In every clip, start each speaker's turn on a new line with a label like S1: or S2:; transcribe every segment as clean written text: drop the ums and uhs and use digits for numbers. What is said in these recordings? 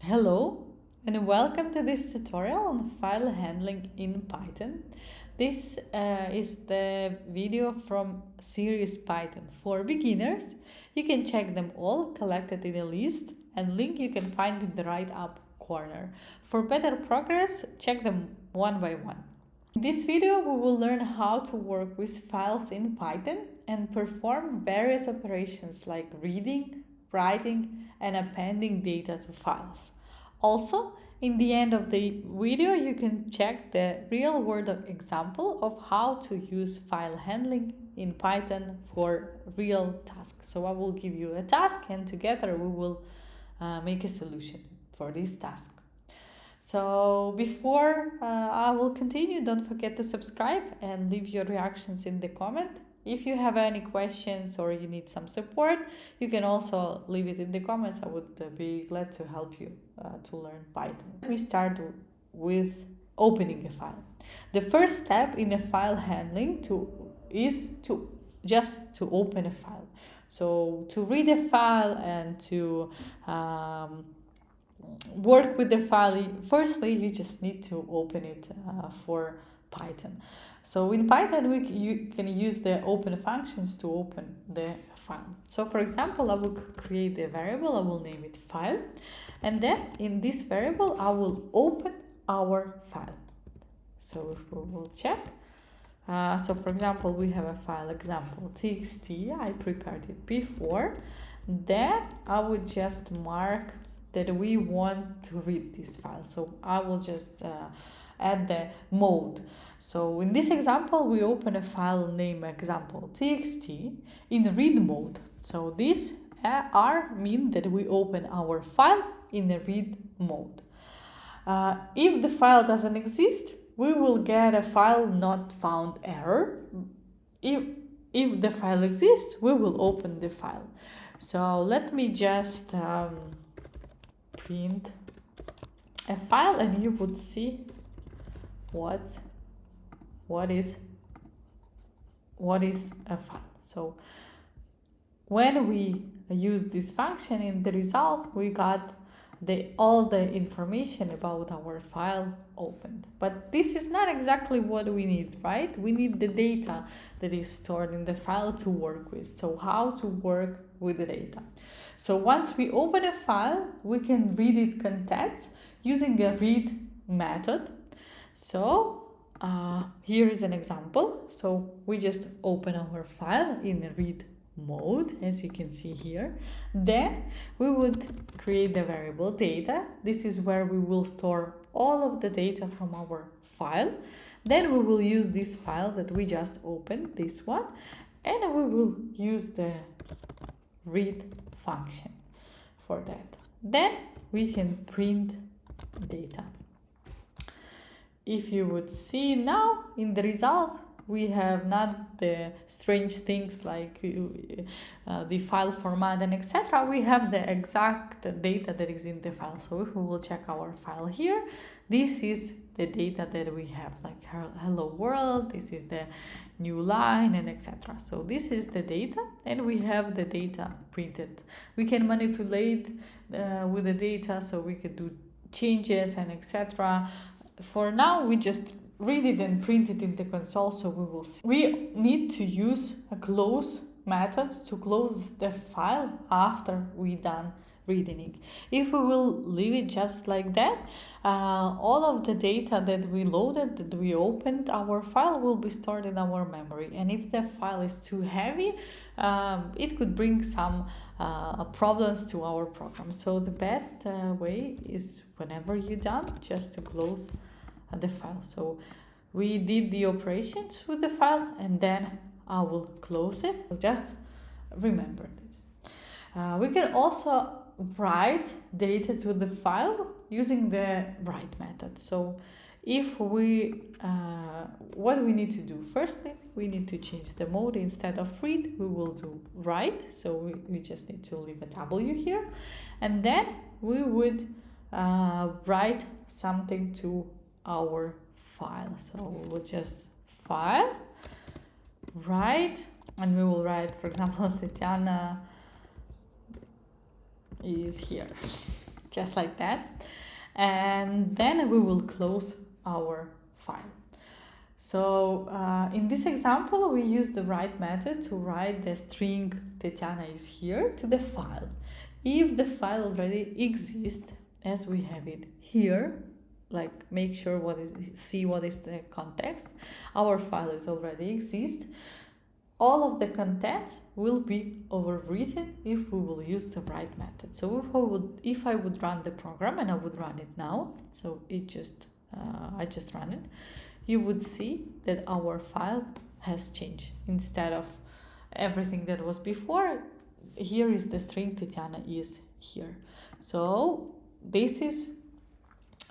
S1: Hello and welcome to this tutorial on file handling in Python. This is the video from series Python for beginners. You can check them all collected in a list and link you can find in the right up corner. For better progress, check them one by one. In this video, we will learn how to work with files in Python and perform various operations like reading, writing, and appending data to files. Also, in the end of the video, you can check the real-world example of how to use file handling in Python for real tasks. So I will give you a task and together we will make a solution for this task. So before I will continue, don't forget to subscribe and leave your reactions in the comment. If you have any questions or you need some support, you can also leave it in the comments. I would be glad to help you to learn Python. We start with opening a file. The first step in a file handling is to open a file. So to read a file and to work with the file, firstly you just need to open it for Python. So in Python you can use the open functions to open the file. So for example, I will create a variable, I will name it file, and then in this variable I will open our file. So if we will check, so for example we have a file example txt, I prepared it before, then I would just mark that we want to read this file. So I will just add the mode. So in this example, we open a file named example txt in read mode. So this R means that we open our file in the read mode. If the file doesn't exist, we will get a file not found error. If the file exists, we will open the file. So let me just print a file and you would see what is a file. So when we use this function, in the result we got all the information about our file opened. But this is not exactly what we need, right? We need the data that is stored in the file to work with. So how to work with the data? So once we open a file, we can read its contents using a read method. So here is an example. So we just open our file in the read mode, as you can see here. Then we would create the variable data. This is where we will store all of the data from our file. Then we will use this file that we just opened, this one, and we will use the read function for that. Then we can print data. If you would see now in the result, we have not the strange things like the file format and etc. We have the exact data that is in the file. So if we will check our file here, this is the data that we have, like hello world, this is the new line and etc. So this is the data and we have the data printed. We can manipulate with the data, so we could do changes and etc. For now, we just read it and print it in the console, so we will see. We need to use a close method to close the file after we done reading it. If we will leave it just like that, all of the data that we loaded, that we opened our file, will be stored in our memory. And if the file is too heavy, it could bring some problems to our program. So the best way is, whenever you're done, just to close the file. So we did the operations with the file and then I will close it. So just remember this. We can also write data to the file using the write method. So if we what we need to do, firstly we need to change the mode. Instead of read, we will do write. So we just need to leave a W here, and then we would write something to our file. So we'll just file write, and we will write, for example, Tatiana is here. just like that. And then we will close our file. So in this example, we use the write method to write the string Tatiana is here to the file. If the file already exists, as we have it here, like make sure see what is the context, our file is already exist. All of the contents will be overwritten if we will use the write method. So if I would run the program, and I would run it now, so I just run it, you would see that our file has changed. Instead of everything that was before, here is the string Tatiana is here. So this is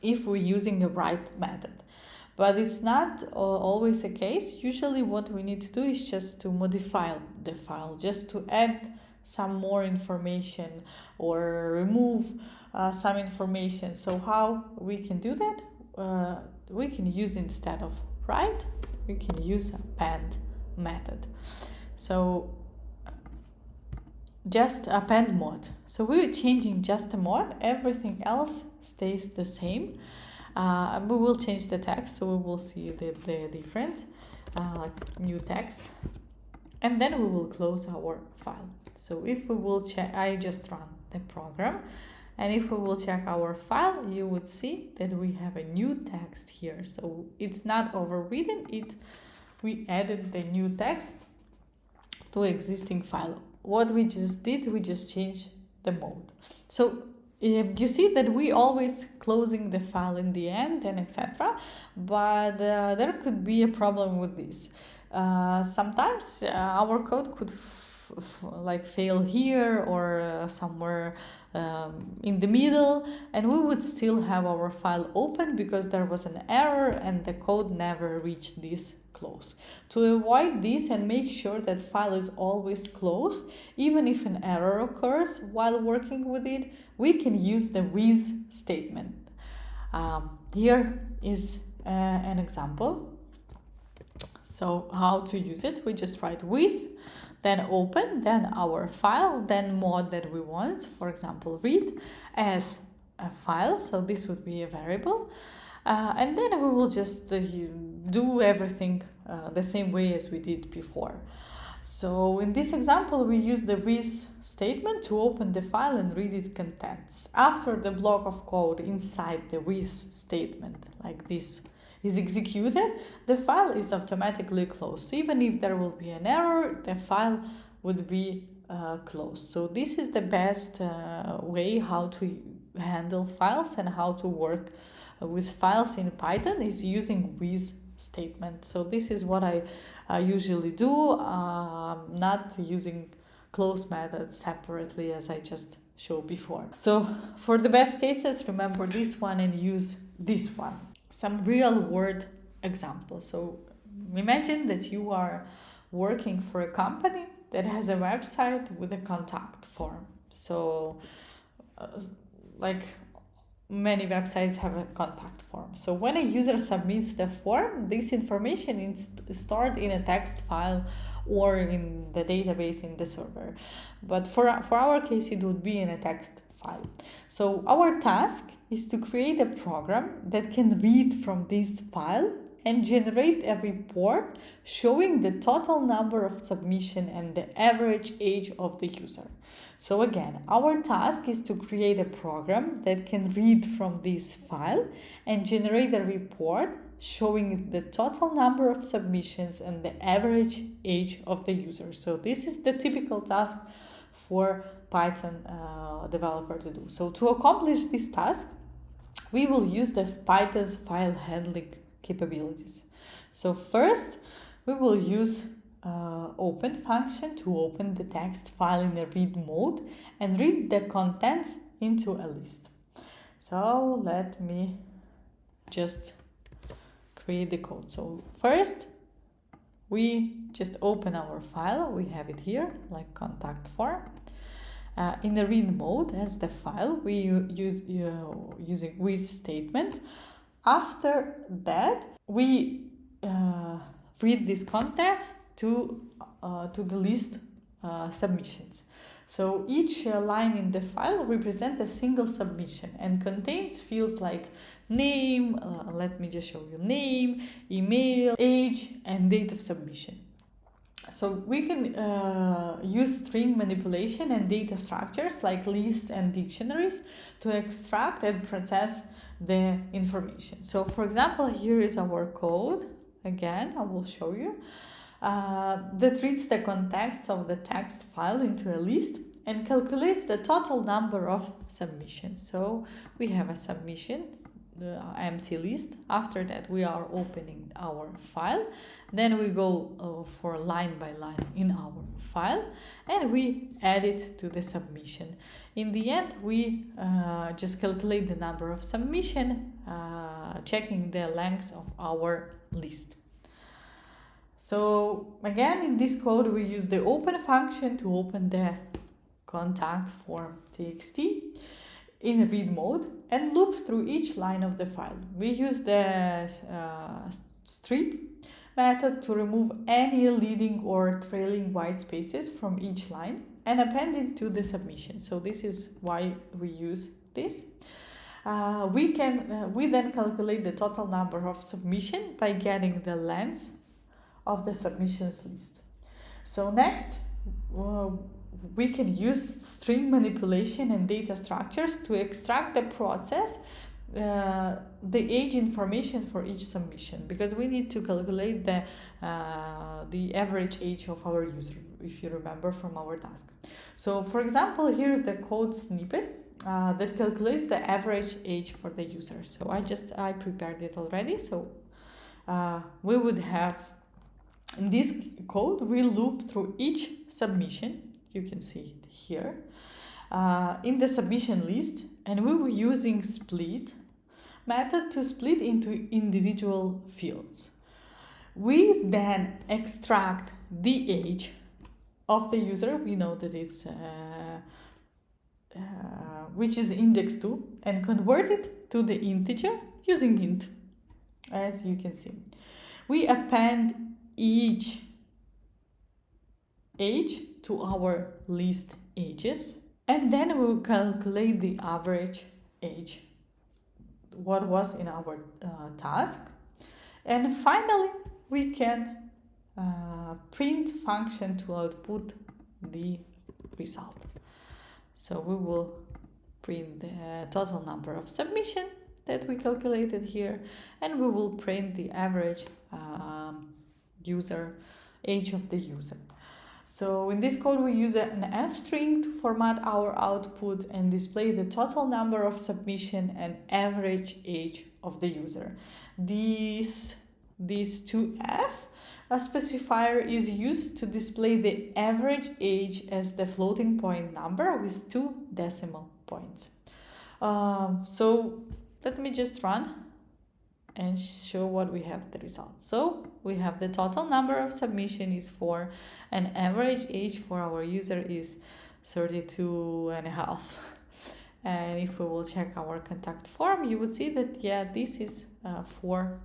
S1: if we're using a write method. But it's not always the case. Usually what we need to do is just to modify the file, just to add some more information or remove some information. So how we can do that? We can use, instead of write, we can use append method. So just append mode. So we're changing just the mode, everything else stays the same. We will change the text, so we will see the difference, like new text, and then we will close our file. So if we will check, I just run the program, and if we will check our file, you would see that we have a new text here. So it's not overwritten, we added the new text to existing file. What we just did, we just changed the mode. So you see that we always closing the file in the end and etc. But there could be a problem with this. Sometimes our code could like fail here or somewhere in the middle, and we would still have our file open because there was an error and the code never reached this close. To avoid this and make sure that file is always closed, even if an error occurs while working with it, we can use the with statement. Here is an example. So how to use it? We just write with, then open, then our file, then mode that we want, for example, read as a file. So this would be a variable. And then we will just do everything the same way as we did before. So in this example, we use the with statement to open the file and read its contents. After the block of code inside the with statement, like this, is executed, the file is automatically closed. So even if there will be an error, the file would be closed. So this is the best way how to handle files and how to work with files in Python, is using with statement. So this is what I usually do, not using close methods separately as I just showed before. So for the best cases, remember this one and use this one. Some real world examples. So imagine that you are working for a company that has a website with a contact form. So like many websites have a contact form. So when a user submits the form, this information is stored in a text file or in the database in the server. But for our case, it would be in a text file. So our task is to create a program that can read from this file and generate a report showing the total number of submission and the average age of the user. So again, our task is to create a program that can read from this file and generate a report showing the total number of submissions and the average age of the user. So this is the typical task for Python developer to do. So to accomplish this task, we will use the Python's file handling capabilities. So first, we will use open function to open the text file in a read mode and read the contents into a list. So let me just create the code. So first, we just open our file. We have it here, like contact form. In the read mode as the file, we use using with statement. After that, we read this context to the list submissions. So each line in the file represents a single submission and contains fields like name, let me just show you, name, email, age, and date of submission. So we can use string manipulation and data structures like lists and dictionaries to extract and process the information. So for example, here is our code. Again, I will show you. That reads the context of the text file into a list and calculates the total number of submissions. So we have a submission, the empty list. After that, we are opening our file. Then we go for line by line in our file and we add it to the submission. In the end, we just calculate the number of submission, checking the length of our list. So again, in this code, we use the open function to open the contact form txt in read mode and loop through each line of the file. We use the strip method to remove any leading or trailing white spaces from each line and append it to the submission. So this is why we use this. We then calculate the total number of submission by getting the length of the submissions list. So next, we can use string manipulation and data structures to extract the process the age information for each submission, because we need to calculate the average age of our user, if you remember from our task. So for example, here is the code snippet that calculates the average age for the user. So I prepared it already. So we would have, in this code, we loop through each submission. You can see it here in the submission list, and we were using split method to split into individual fields. We then extract the age of the user. We know that it's which is index 2, and convert it to the integer using int, as you can see. We append each age to our list ages, and then we will calculate the average age, what was in our task. And finally, we can print function to output the result. So we will print the total number of submission that we calculated here, and we will print the average user age of the user. So in this code, we use an F string to format our output and display the total number of submission and average age of the user. These 2F specifier is used to display the average age as the floating point number with 2 decimal points. So let me just run and show what we have the result. So we have the total number of submission is 4 and average age for our user is 32.5. And if we will check our contact form, you would see that, yeah, this is 4.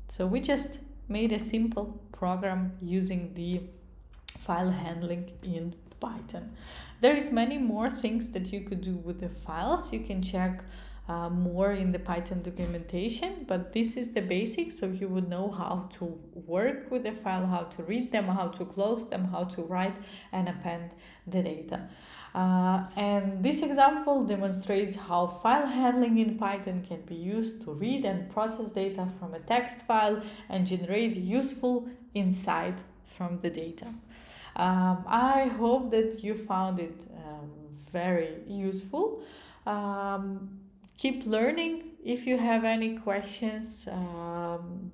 S1: So we just made a simple program using the file handling in Python. There is many more things that you could do with the files. You can check more in the Python documentation, but this is the basics, so you would know how to work with the file, how to read them, how to close them, how to write and append the data. And this example demonstrates how file handling in Python can be used to read and process data from a text file and generate useful insight from the data. I hope that you found it very useful. Keep learning. If you have any questions,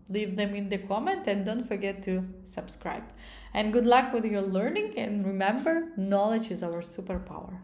S1: leave them in the comment and don't forget to subscribe. And good luck with your learning, and remember, knowledge is our superpower.